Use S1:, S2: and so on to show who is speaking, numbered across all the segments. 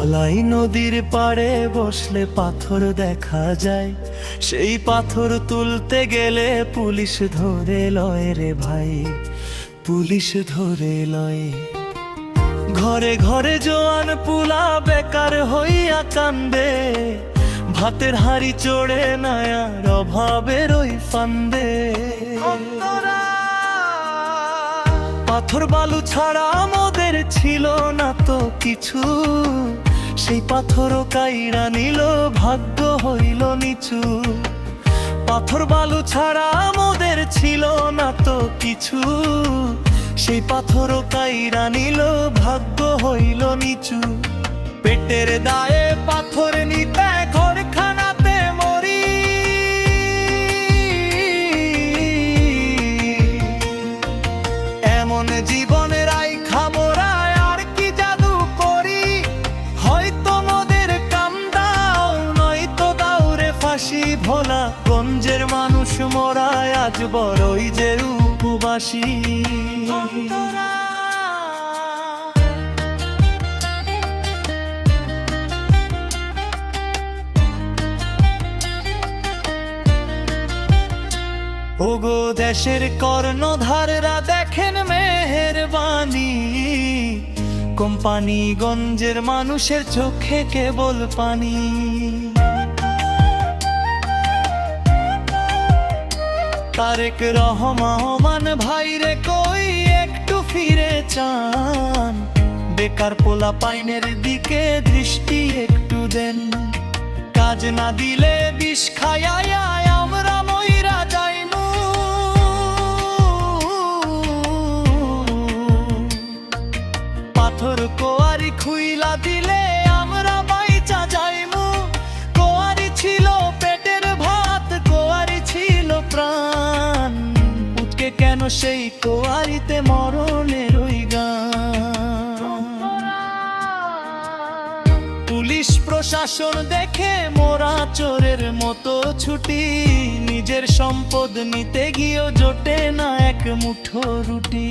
S1: ধলাই নদীর পাড়ে বসলে পাথর দেখা যায়, সেই পাথর তুলতে গেলে পুলিশ ধরে লয় রে ভাই, পুলিশ ধরে লয়। ঘরে ঘরে জোয়ান পুলা বেকার হইয়া কান্দে, ভাতের হাড়ি চড়ে নায়ার অভাবের ওই ফান্দে। পাথর বালু ছাড়া আমাদের ছিল না তো কিছু, সেই পাথরও কাইরা নিল ভাগ্য হইল নিচু। পাথর বালু ছাড়া আমাদের ছিল না তো কিছু, সেই পাথরও কাইরা নিল ভাগ্য হইল নিচু। পেটের দায়ে পাথর নিতে ঘরখানাতে মরি, এমন জীবনের আইখা মোরায় আর কি জাদু করি। হয়তো নদের কাম দাও, নয়তো দাও রে ফাঁসি। ভোলা গঞ্জের মানুষ মোরায় আজ বড়ই যে উপবাসী। ওগো দেশের কর্ণধাররা দেখেন মেহেরবানি, কোম্পানিগঞ্জের মানুষের চোখে কেবল পানি। তারেক রহমান ভাইরে কই একটু ফিরে চান, বেকার পোলা পাইনের দিকে দৃষ্টি একটু দেন। কাজ না দিলে বিষ খায়ায় আমরা মইরা যাইমু, পাথর কোয়ারি খুইলা দিলে আমরা বাইচা যাইমু। কোয়ারি ছিল পেটের ভাত, কোয়ারি ছিল প্রাণ, উঠকে কেন সেই কোয়ারিতে মরণের ওই গান। পুলিশ প্রশাসন দেখে মোরা চোরের মতো ছুটি, নিজের সম্পদ নিতে গিয়েও জোটে না এক মুঠো রুটি।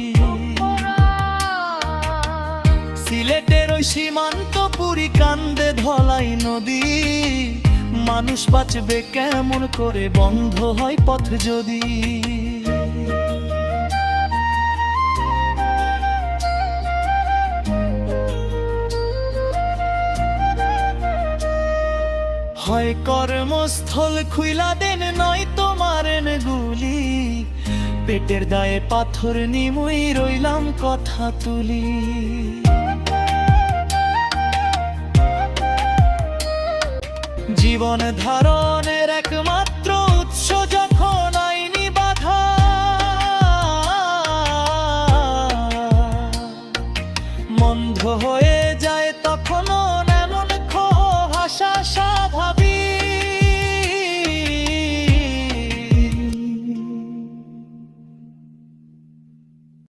S1: সিলেটের ওই সীমান্ত পুরী কান্দে ধলাই নদী, মানুষ বাঁচবে কেমন করে বন্ধ হয় পথ যদি। হয় কর্মস্থল খুইলা দেন, নয়তো মারেন গুলি। পেটের দায়ে পাথর নিমুই রইলাম কথা তুলি। জীবন ধারণের একমাত্র